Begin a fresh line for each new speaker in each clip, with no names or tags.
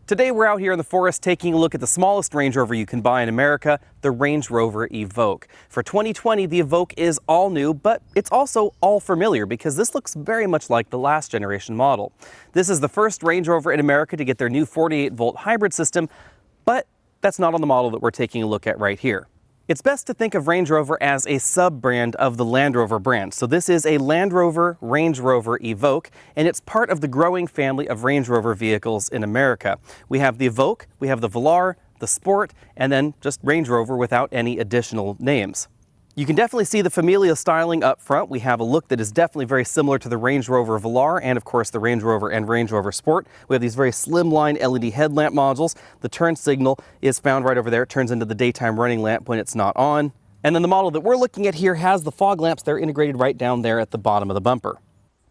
Today we're out here in the forest taking a look at the smallest Range Rover you can buy in America, the Range Rover Evoque. For 2020, the Evoque is all new, but it's also all familiar because this looks very much like the last generation model. This is the first Range Rover in America to get their new 48-volt hybrid system, but that's not on the model that we're taking a look at right here. It's best to think of Range Rover as a sub-brand of the Land Rover brand. So this is a Land Rover Range Rover Evoque, and it's part of the growing family of Range Rover vehicles in America. We have the Evoque, we have the Velar, the Sport, and then just Range Rover without any additional names. You can definitely see the familial styling up front. We have a look that is definitely very similar to the Range Rover Velar and of course the Range Rover and Range Rover Sport. We have these very slimline LED headlamp modules. The turn signal is found right over there. It turns into the daytime running lamp when it's not on. And then the model that we're looking at here has the fog lamps. They're integrated right down there at the bottom of the bumper.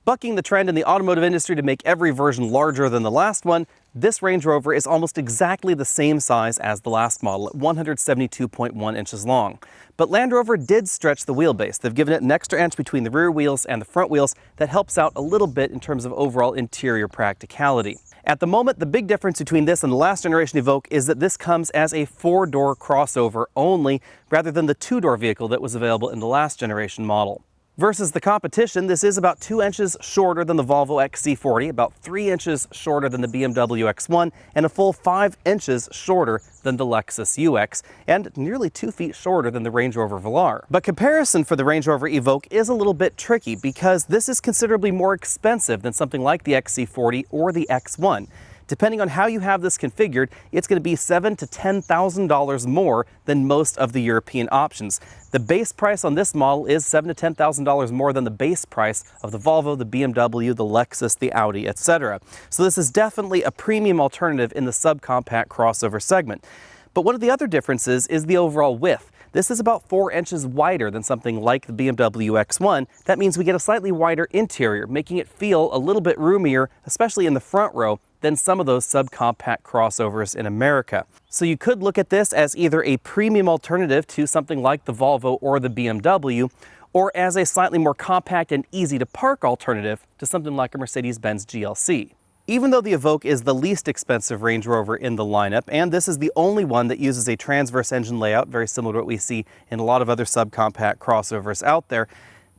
Bucking the trend in the automotive industry to make every version larger than the last one, this Range Rover is almost exactly the same size as the last model at 172.1 inches long. But Land Rover did stretch the wheelbase. They've given it an extra inch between the rear wheels and the front wheels that helps out a little bit in terms of overall interior practicality. At the moment, the big difference between this and the last generation Evoque is that this comes as a 4-door crossover only, rather than the 2-door vehicle that was available in the last generation model. Versus the competition, this is about 2 inches shorter than the Volvo XC40, about 3 inches shorter than the BMW X1, and a full 5 inches shorter than the Lexus UX, and nearly 2 feet shorter than the Range Rover Velar. But comparison for the Range Rover Evoque is a little bit tricky because this is considerably more expensive than something like the XC40 or the X1. Depending on how you have this configured, it's going to be $7,000 to $10,000 more than most of the European options. The base price on this model is $7,000 to $10,000 more than the base price of the Volvo, the BMW, the Lexus, the Audi, etc. So this is definitely a premium alternative in the subcompact crossover segment. But one of the other differences is the overall width. This is about 4 inches wider than something like the BMW X1. That means we get a slightly wider interior, making it feel a little bit roomier, especially in the front row, than some of those subcompact crossovers in America. So you could look at this as either a premium alternative to something like the Volvo or the BMW, or as a slightly more compact and easy to park alternative to something like a Mercedes-Benz GLC. Even though the Evoque is the least expensive Range Rover in the lineup, and this is the only one that uses a transverse engine layout, very similar to what we see in a lot of other subcompact crossovers out there,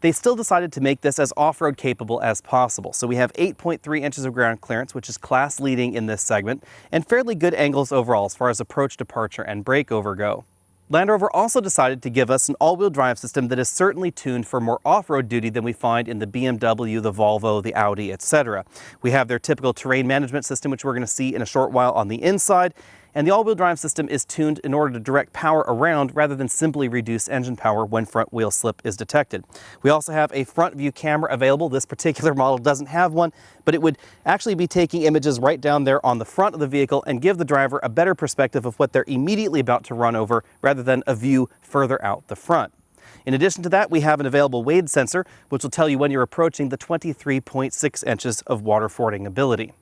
they still decided to make this as off-road capable as possible. So we have 8.3 inches of ground clearance, which is class leading in this segment, and fairly good angles overall as far as approach, departure, and breakover go. Land Rover also decided to give us an all-wheel drive system that is certainly tuned for more off-road duty than we find in the BMW, the Volvo, the Audi, etc. We have their typical terrain management system, which we're going to see in a short while on the inside, and the all-wheel drive system is tuned in order to direct power around rather than simply reduce engine power when front wheel slip is detected. We also have a front view camera available. This particular model doesn't have one, but it would actually be taking images right down there on the front of the vehicle and give the driver a better perspective of what they're immediately about to run over rather than a view further out the front. In addition to that, we have an available wade sensor, which will tell you when you're approaching the 23.6 inches of water fording ability.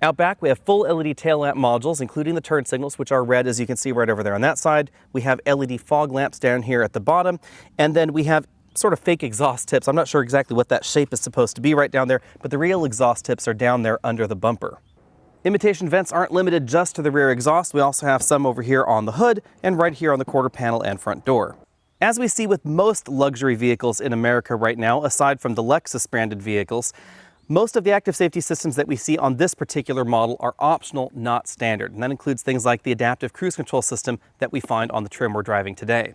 Out back, we have full LED tail lamp modules, including the turn signals, which are red, as you can see right over there on that side. We have LED fog lamps down here at the bottom, and then we have sort of fake exhaust tips. I'm not sure exactly what that shape is supposed to be right down there, but the real exhaust tips are down there under the bumper. Imitation vents aren't limited just to the rear exhaust. We also have some over here on the hood and right here on the quarter panel and front door. As we see with most luxury vehicles in America right now, aside from the Lexus branded vehicles, most of the active safety systems that we see on this particular model are optional, not standard, and that includes things like the adaptive cruise control system that we find on the trim we're driving today.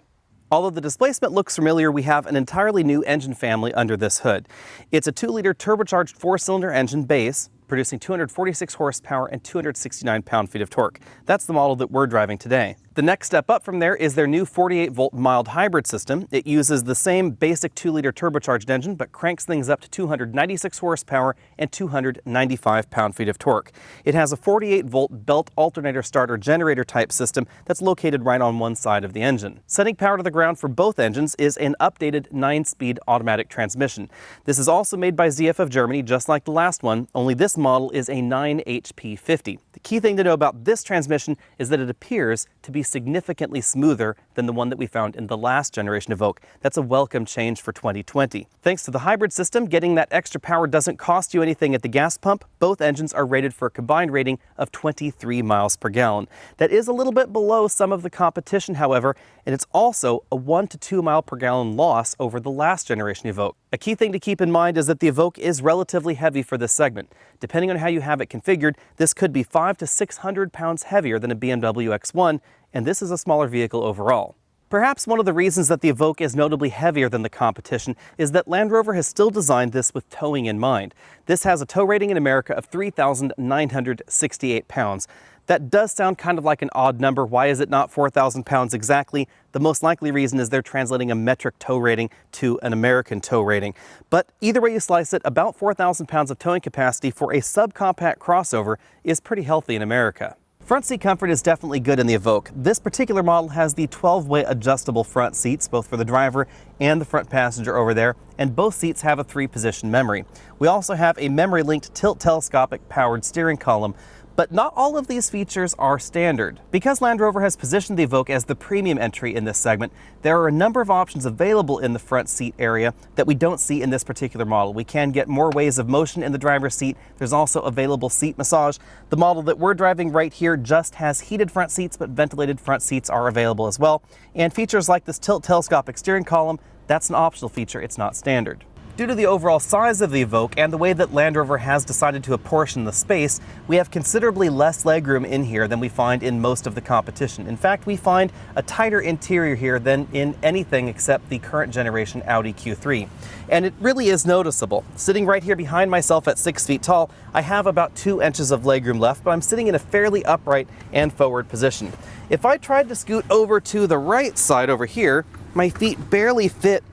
Although the displacement looks familiar, we have an entirely new engine family under this hood. It's a 2-liter turbocharged 4-cylinder engine base, producing 246 horsepower and 269 pound-feet of torque. That's the model that we're driving today. The next step up from there is their new 48-volt mild hybrid system. It uses the same basic 2-liter turbocharged engine, but cranks things up to 296 horsepower and 295 pound-feet of torque. It has a 48-volt belt alternator starter generator type system that's located right on one side of the engine. Sending power to the ground for both engines is an updated 9-speed automatic transmission. This is also made by ZF of Germany, just like the last one, only this model is a 9 HP 50. The key thing to know about this transmission is that it appears to be significantly smoother than the one that we found in the last generation Evoque. That's a welcome change for 2020. Thanks to the hybrid system, getting that extra power doesn't cost you anything at the gas pump. Both engines are rated for a combined rating of 23 miles per gallon. That is a little bit below some of the competition, however, and it's also a 1 to 2 mile per gallon loss over the last generation Evoque. A key thing to keep in mind is that the Evoque is relatively heavy for this segment. Depending on how you have it configured, this could be 500 to 600 pounds heavier than a BMW X1, and this is a smaller vehicle overall. Perhaps one of the reasons that the Evoque is notably heavier than the competition is that Land Rover has still designed this with towing in mind. This has a tow rating in America of 3,968 pounds. That does sound kind of like an odd number. Why is it not 4,000 pounds exactly? The most likely reason is they're translating a metric tow rating to an American tow rating. But either way you slice it, about 4,000 pounds of towing capacity for a subcompact crossover is pretty healthy in America. Front seat comfort is definitely good in the Evoque. This particular model has the 12-way adjustable front seats, both for the driver and the front passenger over there, and both seats have a 3-position memory. We also have a memory-linked tilt telescopic powered steering column. But not all of these features are standard. Because Land Rover has positioned the Evoque as the premium entry in this segment, there are a number of options available in the front seat area that we don't see in this particular model. We can get more ways of motion in the driver's seat. There's also available seat massage. The model that we're driving right here just has heated front seats, but ventilated front seats are available as well. And features like this tilt telescopic steering column, that's an optional feature, it's not standard. Due to the overall size of the Evoque and the way that Land Rover has decided to apportion the space, we have considerably less legroom in here than we find in most of the competition. In fact, we find a tighter interior here than in anything except the current generation Audi Q3. And it really is noticeable. Sitting right here behind myself at 6 feet tall, I have about 2 inches of legroom left, but I'm sitting in a fairly upright and forward position. If I tried to scoot over to the right side over here, my feet barely fit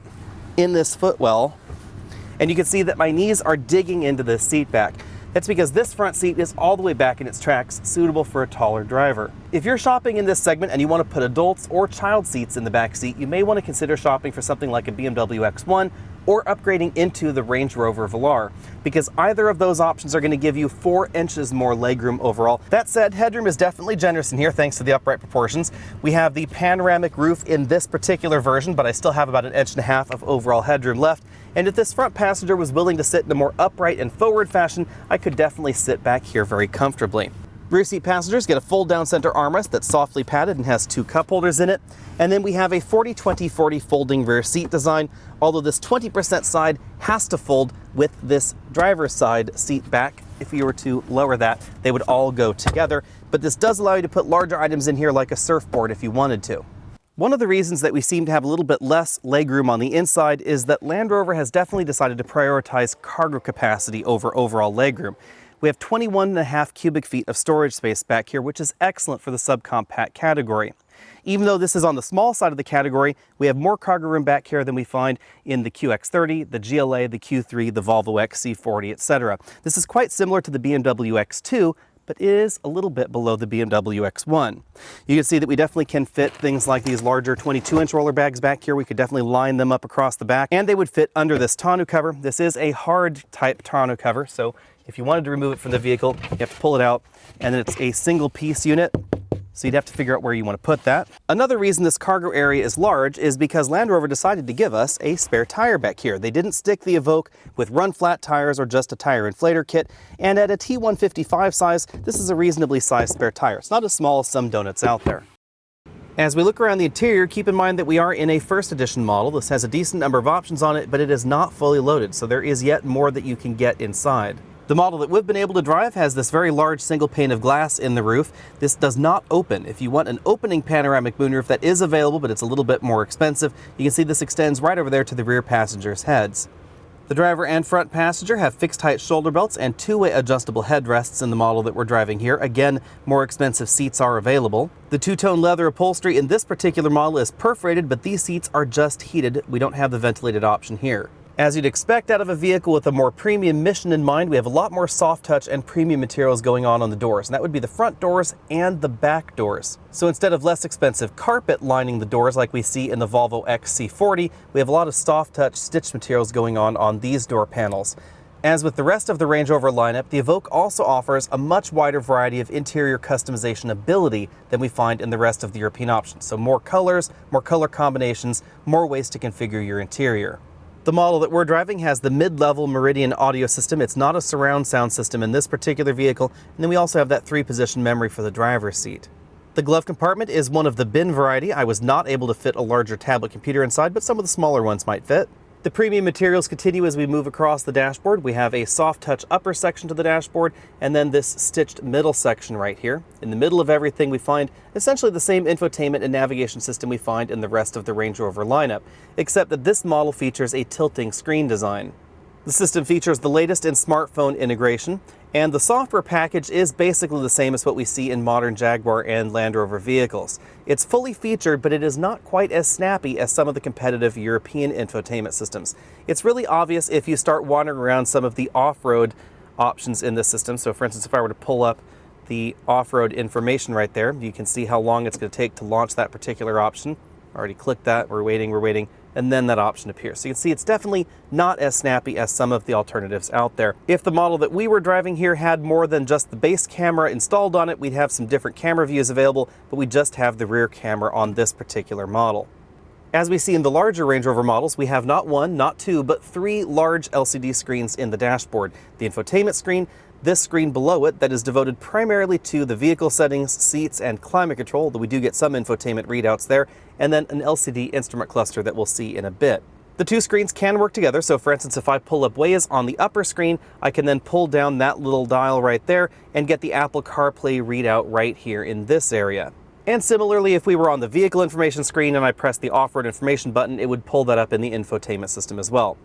in this footwell. And you can see that my knees are digging into the seat back. That's because this front seat is all the way back in its tracks, suitable for a taller driver. If you're shopping in this segment and you want to put adults or child seats in the back seat, you may want to consider shopping for something like a BMW X1 or upgrading into the Range Rover Velar, because either of those options are going to give you 4 inches more legroom overall. That said, headroom is definitely generous in here thanks to the upright proportions. We have the panoramic roof in this particular version, but I still have about 1.5 inches of overall headroom left. And if this front passenger was willing to sit in a more upright and forward fashion, I could definitely sit back here very comfortably. Rear seat passengers get a fold-down center armrest that's softly padded and has 2 cup holders in it. And then we have a 40-20-40 folding rear seat design, although this 20% side has to fold with this driver's side seat back. If you were to lower that, they would all go together. But this does allow you to put larger items in here like a surfboard if you wanted to. One of the reasons that we seem to have a little bit less legroom on the inside is that Land Rover has definitely decided to prioritize cargo capacity over overall legroom. We have 21.5 cubic feet of storage space back here, which is excellent for the subcompact category. Even though this is on the small side of the category, we have more cargo room back here than we find in the QX30, the GLA, the Q3, the Volvo XC40, etc. This is quite similar to the BMW X2, but it is a little bit below the BMW X1. You can see that we definitely can fit things like these larger 22-inch roller bags back here. We could definitely line them up across the back, and they would fit under this tonneau cover. This is a hard type tonneau cover, so if you wanted to remove it from the vehicle, you have to pull it out, and then it's a single piece unit, so you'd have to figure out where you want to put that. Another reason this cargo area is large is because Land Rover decided to give us a spare tire back here. They didn't stick the Evoque with run-flat tires or just a tire inflator kit, and at a T155 size, this is a reasonably sized spare tire. It's not as small as some donuts out there. As we look around the interior, keep in mind that we are in a first edition model. This has a decent number of options on it, but it is not fully loaded, so there is yet more that you can get inside. The model that we've been able to drive has this very large single pane of glass in the roof. This does not open. If you want an opening panoramic moonroof, that is available, but it's a little bit more expensive. You can see this extends right over there to the rear passengers' heads. The driver and front passenger have fixed height shoulder belts and 2-way adjustable headrests in the model that we're driving here. Again, more expensive seats are available. The 2-tone leather upholstery in this particular model is perforated, but these seats are just heated. We don't have the ventilated option here. As you'd expect out of a vehicle with a more premium mission in mind, we have a lot more soft touch and premium materials going on the doors, and that would be the front doors and the back doors. So instead of less expensive carpet lining the doors like we see in the Volvo XC40, we have a lot of soft touch stitched materials going on these door panels. As with the rest of the Range Rover lineup, the Evoque also offers a much wider variety of interior customization ability than we find in the rest of the European options. So more colors, more color combinations, more ways to configure your interior. The model that we're driving has the mid-level Meridian audio system. It's not a surround sound system in this particular vehicle. And then we also have that 3-position memory for the driver's seat. The glove compartment is one of the bin variety. I was not able to fit a larger tablet computer inside, but some of the smaller ones might fit. The premium materials continue as we move across the dashboard. We have a soft touch upper section to the dashboard, and then this stitched middle section right here. In the middle of everything, we find essentially the same infotainment and navigation system we find in the rest of the Range Rover lineup, except that this model features a tilting screen design. The system features the latest in smartphone integration, and the software package is basically the same as what we see in modern Jaguar and Land Rover vehicles. It's fully featured, but it is not quite as snappy as some of the competitive European infotainment systems. It's really obvious if you start wandering around some of the off-road options in this system. So for instance, if I were to pull up the off-road information right there, you can see how long it's going to take to launch that particular option. Already clicked that, we're waiting, and then that option appears. So you can see it's definitely not as snappy as some of the alternatives out there. If the model that we were driving here had more than just the base camera installed on it, we'd have some different camera views available, but we just have the rear camera on this particular model. As we see in the larger Range Rover models, we have not one, not two, but 3 large LCD screens in the dashboard. The infotainment screen, this screen below it that is devoted primarily to the vehicle settings, seats, and climate control, though we do get some infotainment readouts there, and then an LCD instrument cluster that we'll see in a bit. The 2 screens can work together, so for instance, if I pull up Waze on the upper screen, I can then pull down that little dial right there and get the Apple CarPlay readout right here in this area. And similarly, if we were on the vehicle information screen and I pressed the off-road information button, it would pull that up in the infotainment system as well.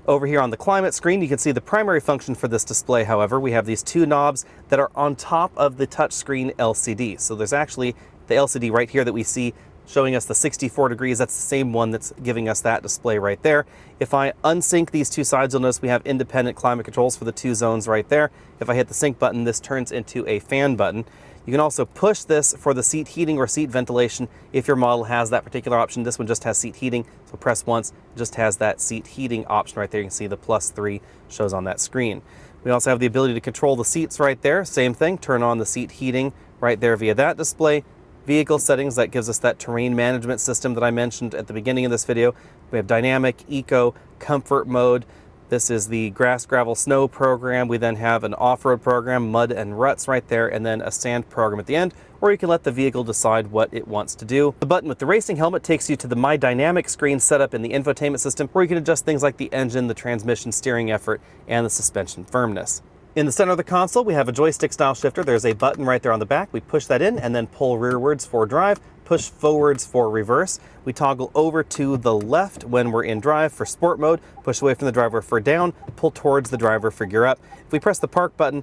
Over here on the climate screen, you can see the primary function for this display, however. We have these 2 knobs that are on top of the touchscreen LCD. So there's actually the LCD right here that we see showing us the 64 degrees. That's the same one that's giving us that display right there. If I unsync these 2 sides, you'll notice we have independent climate controls for the 2 zones right there. If I hit the sync button, this turns into a fan button. You can also push this for the seat heating or seat ventilation if your model has that particular option. This one just has seat heating, so press once, it just has that seat heating option right there. You can see the +3 shows on that screen. We also have the ability to control the seats right there. Same thing, turn on the seat heating right there via that display. Vehicle settings, that gives us that terrain management system that I mentioned at the beginning of this video. We have dynamic, eco, comfort mode. This is the grass, gravel, snow program. We then have an off-road program, mud and ruts right there, and then a sand program at the end, or you can let the vehicle decide what it wants to do. The button with the racing helmet takes you to the My Dynamic screen set up in the infotainment system, where you can adjust things like the engine, the transmission steering effort, and the suspension firmness. In the center of the console, we have a joystick style shifter. There's a button right there on the back. We push that in and then pull rearwards for drive, push forwards for reverse. We toggle over to the left when we're in drive for sport mode, push away from the driver for down, pull towards the driver for gear up. If we press the park button,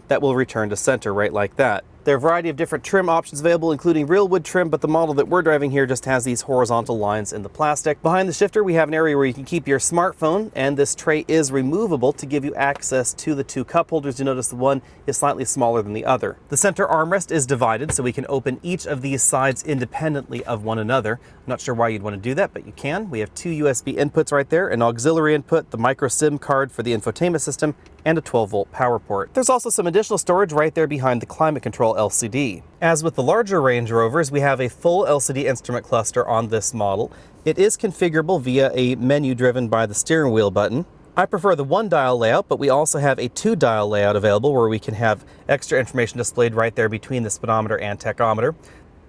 that will return to center right like that. There are a variety of different trim options available, including real wood trim, but the model that we're driving here just has these horizontal lines in the plastic. Behind the shifter, we have an area where you can keep your smartphone, and this tray is removable to give you access to the 2 cup holders. You notice the one is slightly smaller than the other. The center armrest is divided, so we can open each of these sides independently of one another. I'm not sure why you'd want to do that, but you can. We have 2 USB inputs right there, an auxiliary input, the micro SIM card for the infotainment system, and a 12-volt power port. There's also some additional storage right there behind the climate control LCD. As with the larger Range Rovers, we have a full LCD instrument cluster on this model. It is configurable via a menu driven by the steering wheel button. I prefer the 1-dial layout, but we also have a 2-dial layout available where we can have extra information displayed right there between the speedometer and tachometer.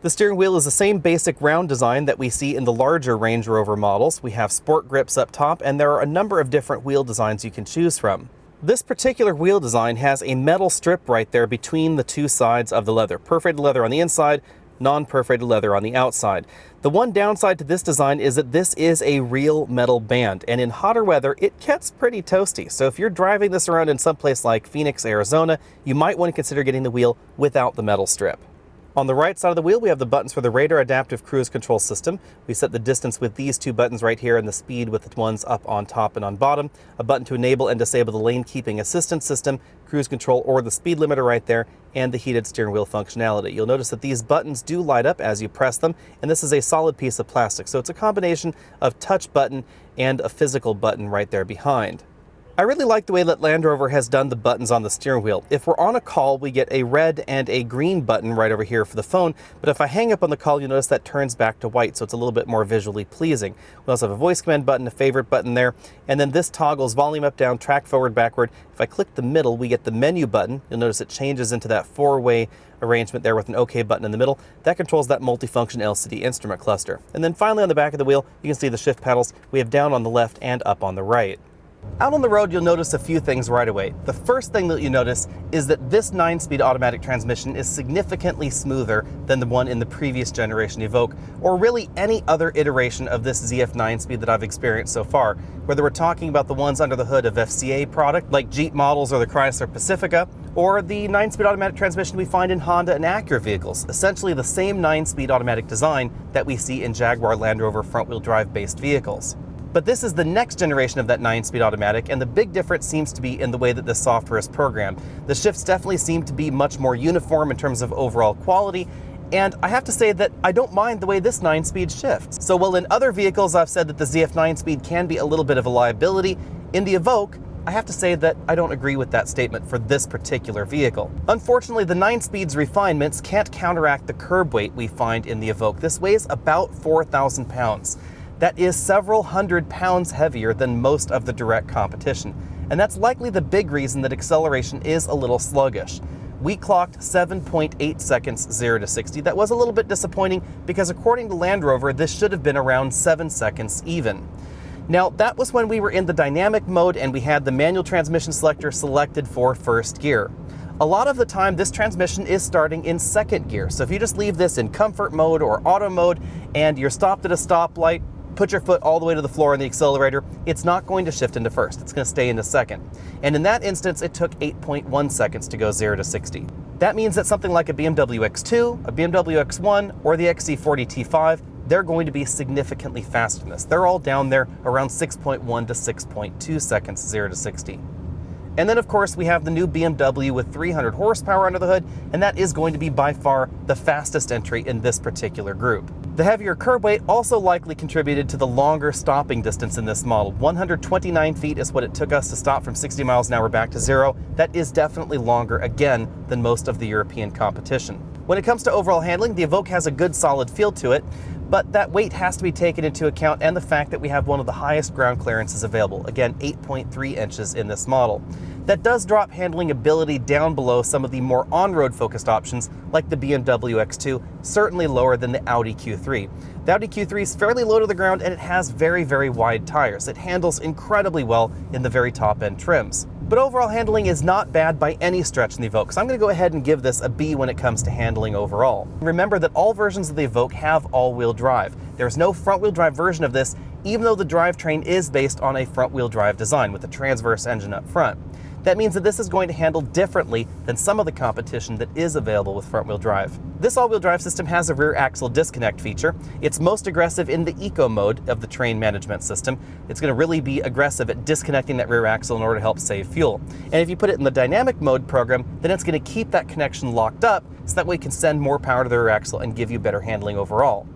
The steering wheel is the same basic round design that we see in the larger Range Rover models. We have sport grips up top, and there are a number of different wheel designs you can choose from. This particular wheel design has a metal strip right there between the 2 sides of the leather. Perforated leather on the inside, non-perforated leather on the outside. The one downside to this design is that this is a real metal band, and in hotter weather, it gets pretty toasty. So if you're driving this around in some place like Phoenix, Arizona, you might want to consider getting the wheel without the metal strip. On the right side of the wheel, we have the buttons for the radar adaptive cruise control system. We set the distance with these 2 buttons right here and the speed with the ones up on top and on bottom. A button to enable and disable the lane keeping assistance system, cruise control or the speed limiter right there, and the heated steering wheel functionality. You'll notice that these buttons do light up as you press them, and this is a solid piece of plastic. So it's a combination of touch button and a physical button right there behind. I really like the way that Land Rover has done the buttons on the steering wheel. If we're on a call, we get a red and a green button right over here for the phone, but if I hang up on the call, you'll notice that turns back to white, so it's a little bit more visually pleasing. We also have a voice command button, a favorite button there, and then this toggles volume up, down, track forward, backward. If I click the middle, we get the menu button. You'll notice it changes into that four-way arrangement there with an OK button in the middle. That controls that multifunction LCD instrument cluster. And then finally on the back of the wheel, you can see the shift pedals. We have down on the left and up on the right. Out on the road, you'll notice a few things right away. The first thing that you notice is that this 9-speed automatic transmission is significantly smoother than the one in the previous generation Evoque, or really any other iteration of this ZF 9-speed that I've experienced so far, whether we're talking about the ones under the hood of FCA product, like Jeep models or the Chrysler Pacifica, or the 9-speed automatic transmission we find in Honda and Acura vehicles, essentially the same 9-speed automatic design that we see in Jaguar Land Rover front-wheel drive based vehicles. But this is the next generation of that 9-speed automatic, and the big difference seems to be in the way that this software is programmed. The shifts definitely seem to be much more uniform in terms of overall quality, and I have to say that I don't mind the way this 9-speed shifts. So while in other vehicles I've said that the ZF 9-speed can be a little bit of a liability, in the Evoque, I have to say that I don't agree with that statement for this particular vehicle. Unfortunately, the 9-speed's refinements can't counteract the curb weight we find in the Evoque. This weighs about 4,000 pounds. That is several hundred pounds heavier than most of the direct competition, and that's likely the big reason that acceleration is a little sluggish. We clocked 7.8 seconds 0 to 60. That was a little bit disappointing because according to Land Rover, this should have been around 7 seconds even. Now, that was when we were in the dynamic mode and we had the manual transmission selector selected for first gear. A lot of the time, this transmission is starting in second gear, so if you just leave this in comfort mode or auto mode and you're stopped at a stoplight, put your foot all the way to the floor on the accelerator, it's not going to shift into first. It's going to stay into second. And in that instance, it took 8.1 seconds to go 0 to 60. That means that something like a BMW X2, a BMW X1, or the XC40 T5, they're going to be significantly faster than this. They're all down there around 6.1 to 6.2 seconds 0 to 60. And then of course we have the new BMW with 300 horsepower under the hood, and that is going to be by far the fastest entry in this particular group. The heavier curb weight also likely contributed to the longer stopping distance in this model. 129 feet is what it took us to stop from 60 miles an hour back to 0. That is definitely longer, again, than most of the European competition. When it comes to overall handling, the Evoque has a good solid feel to it, but that weight has to be taken into account, and the fact that we have one of the highest ground clearances available. Again, 8.3 inches in this model. That does drop handling ability down below some of the more on-road focused options like the BMW X2, certainly lower than the Audi Q3. The Audi Q3 is fairly low to the ground and it has very, very wide tires. It handles incredibly well in the very top end trims. But overall handling is not bad by any stretch in the Evoque, so I'm going to go ahead and give this a B when it comes to handling overall. Remember that all versions of the Evoque have all-wheel drive. There's no front-wheel drive version of this, even though the drivetrain is based on a front-wheel drive design with a transverse engine up front. That means that this is going to handle differently than some of the competition that is available with front-wheel drive. This all-wheel drive system has a rear axle disconnect feature. It's most aggressive in the eco mode of the train management system. It's going to really be aggressive at disconnecting that rear axle in order to help save fuel. And if you put it in the dynamic mode program, then it's going to keep that connection locked up so that way it can send more power to the rear axle and give you better handling overall.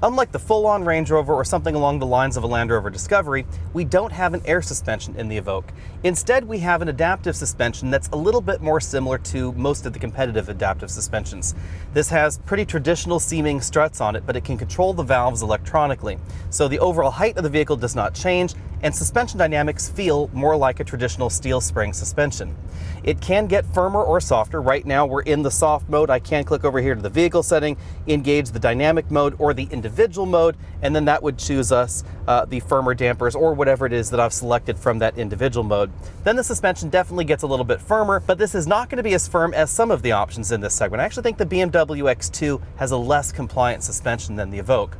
Unlike the full-on Range Rover or something along the lines of a Land Rover Discovery, we don't have an air suspension in the Evoque. Instead, we have an adaptive suspension that's a little bit more similar to most of the competitive adaptive suspensions. This has pretty traditional seeming struts on it, but it can control the valves electronically. So the overall height of the vehicle does not change, and suspension dynamics feel more like a traditional steel spring suspension. It can get firmer or softer. Right now we're in the soft mode. I can click over here to the vehicle setting, engage the dynamic mode or the individual mode, and then that would choose us the firmer dampers or whatever it is that I've selected from that individual mode. Then the suspension definitely gets a little bit firmer, but this is not going to be as firm as some of the options in this segment. I actually think the BMW X2 has a less compliant suspension than the Evoque.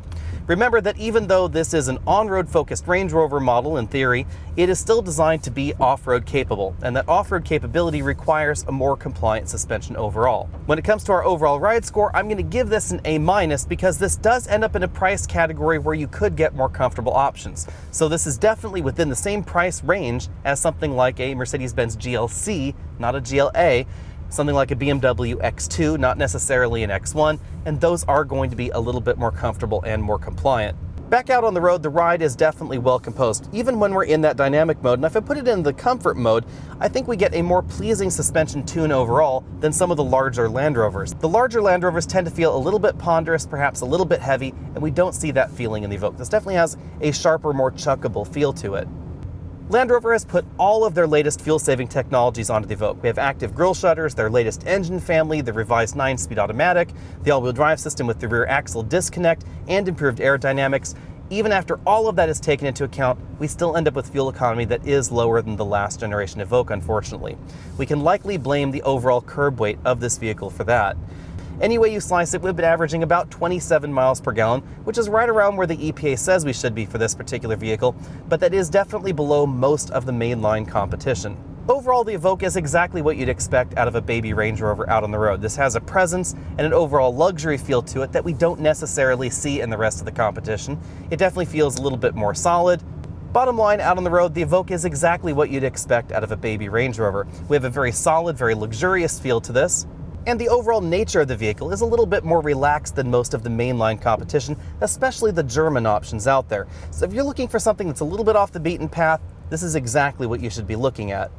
Remember that even though this is an on-road focused Range Rover model in theory, it is still designed to be off-road capable, and that off-road capability requires a more compliant suspension overall. When it comes to our overall ride score, I'm going to give this an A- because this does end up in a price category where you could get more comfortable options. So this is definitely within the same price range as something like a Mercedes-Benz GLC, not a GLA, something like a BMW X2, not necessarily an X1, and those are going to be a little bit more comfortable and more compliant. Back out on the road, the ride is definitely well composed, even when we're in that dynamic mode. And if I put it in the comfort mode, I think we get a more pleasing suspension tune overall than some of the larger Land Rovers. The larger Land Rovers tend to feel a little bit ponderous, perhaps a little bit heavy, and we don't see that feeling in the Evoque. This definitely has a sharper, more chuckable feel to it. Land Rover has put all of their latest fuel-saving technologies onto the Evoque. We have active grille shutters, their latest engine family, the revised 9-speed automatic, the all-wheel drive system with the rear axle disconnect, and improved aerodynamics. Even after all of that is taken into account, we still end up with fuel economy that is lower than the last generation Evoque, unfortunately. We can likely blame the overall curb weight of this vehicle for that. Any way you slice it, we've been averaging about 27 miles per gallon, which is right around where the EPA says we should be for this particular vehicle, but that is definitely below most of the mainline competition. Overall, the Evoque is exactly what you'd expect out of a baby Range Rover out on the road. This has a presence and an overall luxury feel to it that we don't necessarily see in the rest of the competition. It definitely feels a little bit more solid. Bottom line, out on the road, the Evoque is exactly what you'd expect out of a baby Range Rover. We have a very solid, very luxurious feel to this. And the overall nature of the vehicle is a little bit more relaxed than most of the mainline competition, especially the German options out there. So if you're looking for something that's a little bit off the beaten path, this is exactly what you should be looking at.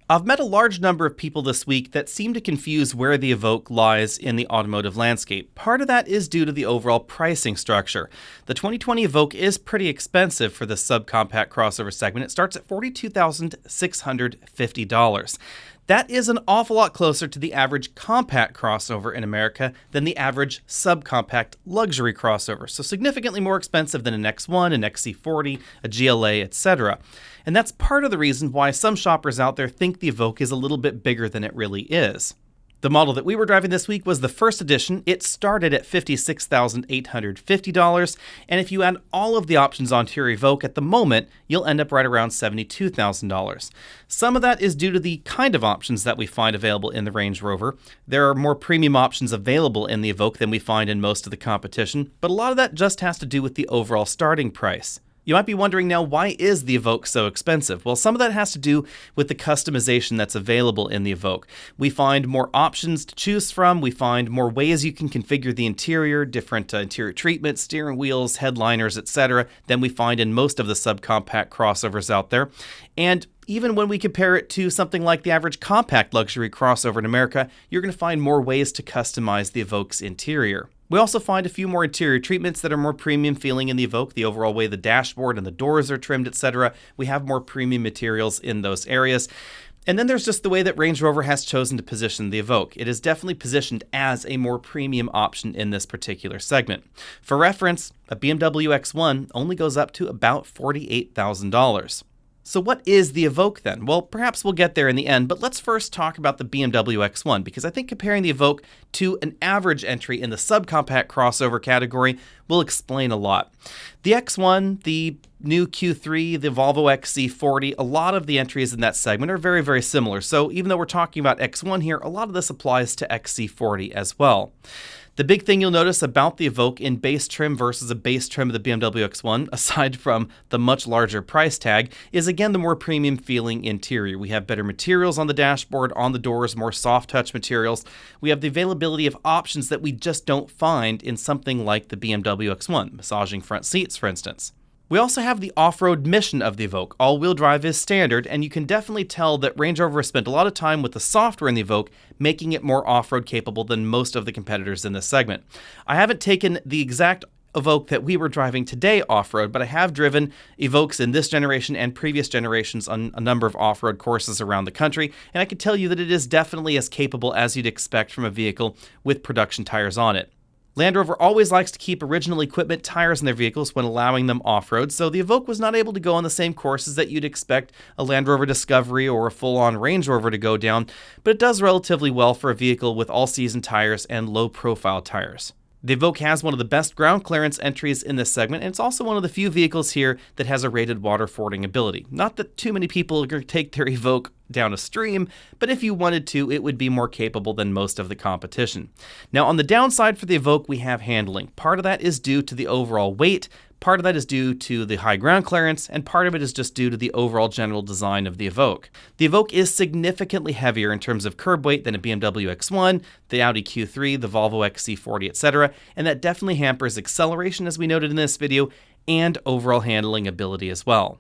I've met a large number of people this week that seem to confuse where the Evoque lies in the automotive landscape. Part of that is due to the overall pricing structure. The 2020 Evoque is pretty expensive for the subcompact crossover segment. It starts at $42,650. That is an awful lot closer to the average compact crossover in America than the average subcompact luxury crossover, so significantly more expensive than an X1, an XC40, a GLA, etc. And that's part of the reason why some shoppers out there think the Evoque is a little bit bigger than it really is. The model that we were driving this week was the first edition. It started at $56,850, and if you add all of the options onto your Evoque at the moment, you'll end up right around $72,000. Some of that is due to the kind of options that we find available in the Range Rover. There are more premium options available in the Evoque than we find in most of the competition, but a lot of that just has to do with the overall starting price. You might be wondering now, why is the Evoque so expensive? Well, some of that has to do with the customization that's available in the Evoque. We find more options to choose from. We find more ways you can configure the interior, different interior treatments, steering wheels, headliners, etc., than we find in most of the subcompact crossovers out there. And even when we compare it to something like the average compact luxury crossover in America, you're going to find more ways to customize the Evoque's interior. We also find a few more interior treatments that are more premium feeling in the Evoque, the overall way the dashboard and the doors are trimmed, etc. We have more premium materials in those areas. And then there's just the way that Range Rover has chosen to position the Evoque. It is definitely positioned as a more premium option in this particular segment. For reference, a BMW X1 only goes up to about $48,000. So what is the Evoque then? Well, perhaps we'll get there in the end, but let's first talk about the BMW X1, because I think comparing the Evoque to an average entry in the subcompact crossover category will explain a lot. The X1, the new Q3, the Volvo XC40, a lot of the entries in that segment are very, very similar. So even though we're talking about X1 here, a lot of this applies to XC40 as well. The big thing you'll notice about the Evoque in base trim versus a base trim of the BMW X1, aside from the much larger price tag, is again the more premium feeling interior. We have better materials on the dashboard, on the doors, more soft touch materials. We have the availability of options that we just don't find in something like the BMW X1, massaging front seats, for instance. We also have the off-road mission of the Evoque. All-wheel drive is standard, and you can definitely tell that Range Rover has spent a lot of time with the software in the Evoque, making it more off-road capable than most of the competitors in this segment. I haven't taken the exact Evoque that we were driving today off-road, but I have driven Evoques in this generation and previous generations on a number of off-road courses around the country, and I can tell you that it is definitely as capable as you'd expect from a vehicle with production tires on it. Land Rover always likes to keep original equipment tires in their vehicles when allowing them off-road, so the Evoque was not able to go on the same courses that you'd expect a Land Rover Discovery or a full-on Range Rover to go down, but it does relatively well for a vehicle with all-season tires and low-profile tires. The Evoque has one of the best ground clearance entries in this segment, and it's also one of the few vehicles here that has a rated water fording ability. Not that too many people are going to take their Evoque down a stream, but if you wanted to, it would be more capable than most of the competition. Now, on the downside for the Evoque, we have handling. Part of that is due to the overall weight, part of that is due to the high ground clearance, and part of it is just due to the overall general design of the Evoque. The Evoque is significantly heavier in terms of curb weight than a BMW X1, the Audi Q3, the Volvo XC40, etc., and that definitely hampers acceleration, as we noted in this video, and overall handling ability as well.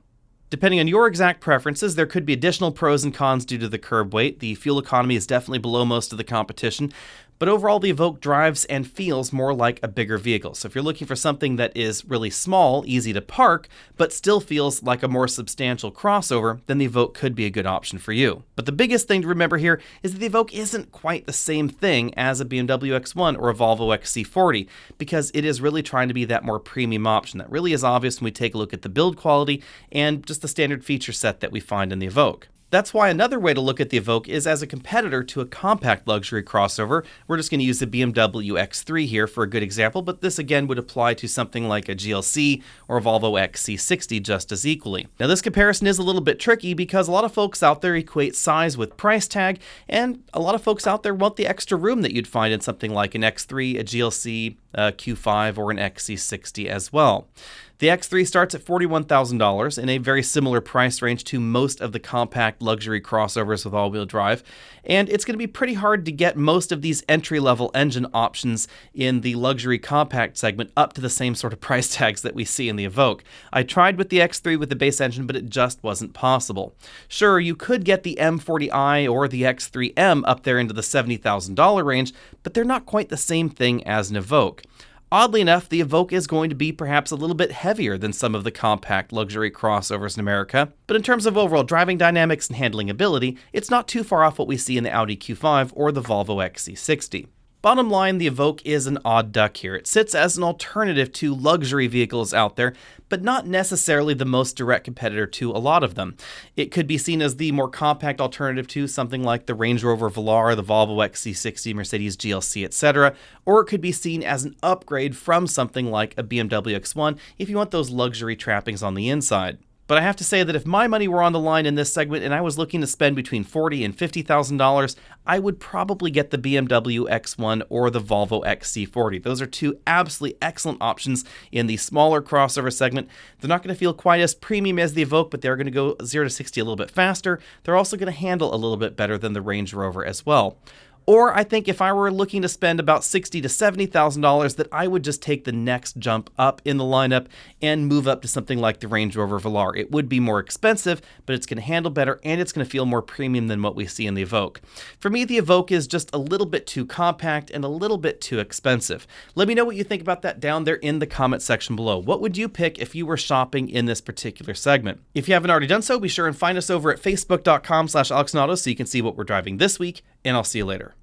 Depending on your exact preferences, there could be additional pros and cons due to the curb weight. The fuel economy is definitely below most of the competition, but overall the Evoque drives and feels more like a bigger vehicle. So if you're looking for something that is really small, easy to park, but still feels like a more substantial crossover, then the Evoque could be a good option for you. But the biggest thing to remember here is that the Evoque isn't quite the same thing as a BMW X1 or a Volvo XC40, because it is really trying to be that more premium option. That really is obvious when we take a look at the build quality and just the standard feature set that we find in the Evoque. That's why another way to look at the Evoque is as a competitor to a compact luxury crossover. We're just going to use the BMW X3 here for a good example, but this again would apply to something like a GLC or a Volvo XC60 just as equally. Now this comparison is a little bit tricky because a lot of folks out there equate size with price tag, and a lot of folks out there want the extra room that you'd find in something like an X3, a GLC, a Q5, or an XC60 as well. The X3 starts at $41,000 in a very similar price range to most of the compact luxury crossovers with all-wheel drive, and it's going to be pretty hard to get most of these entry-level engine options in the luxury compact segment up to the same sort of price tags that we see in the Evoque. I tried with the X3 with the base engine, but it just wasn't possible. Sure, you could get the M40i or the X3M up there into the $70,000 range, but they're not quite the same thing as an Evoque. Oddly enough, the Evoque is going to be perhaps a little bit heavier than some of the compact luxury crossovers in America, but in terms of overall driving dynamics and handling ability, it's not too far off what we see in the Audi Q5 or the Volvo XC60. Bottom line, the Evoque is an odd duck here. It sits as an alternative to luxury vehicles out there, but not necessarily the most direct competitor to a lot of them. It could be seen as the more compact alternative to something like the Range Rover Velar, the Volvo XC60, Mercedes GLC, etc., or it could be seen as an upgrade from something like a BMW X1 if you want those luxury trappings on the inside. But I have to say that if my money were on the line in this segment and I was looking to spend between $40,000 and $50,000, I would probably get the BMW X1 or the Volvo XC40. Those are two absolutely excellent options in the smaller crossover segment. They're not going to feel quite as premium as the Evoque, but they're going to go 0 to 60 a little bit faster. They're also going to handle a little bit better than the Range Rover as well. Or I think if I were looking to spend about $60,000 to $70,000, that I would just take the next jump up in the lineup and move up to something like the Range Rover Velar. It would be more expensive, but it's going to handle better and it's going to feel more premium than what we see in the Evoque. For me, the Evoque is just a little bit too compact and a little bit too expensive. Let me know what you think about that down there in the comment section below. What would you pick if you were shopping in this particular segment? If you haven't already done so, be sure and find us over at facebook.com/AlexNauto so you can see what we're driving this week, and I'll see you later.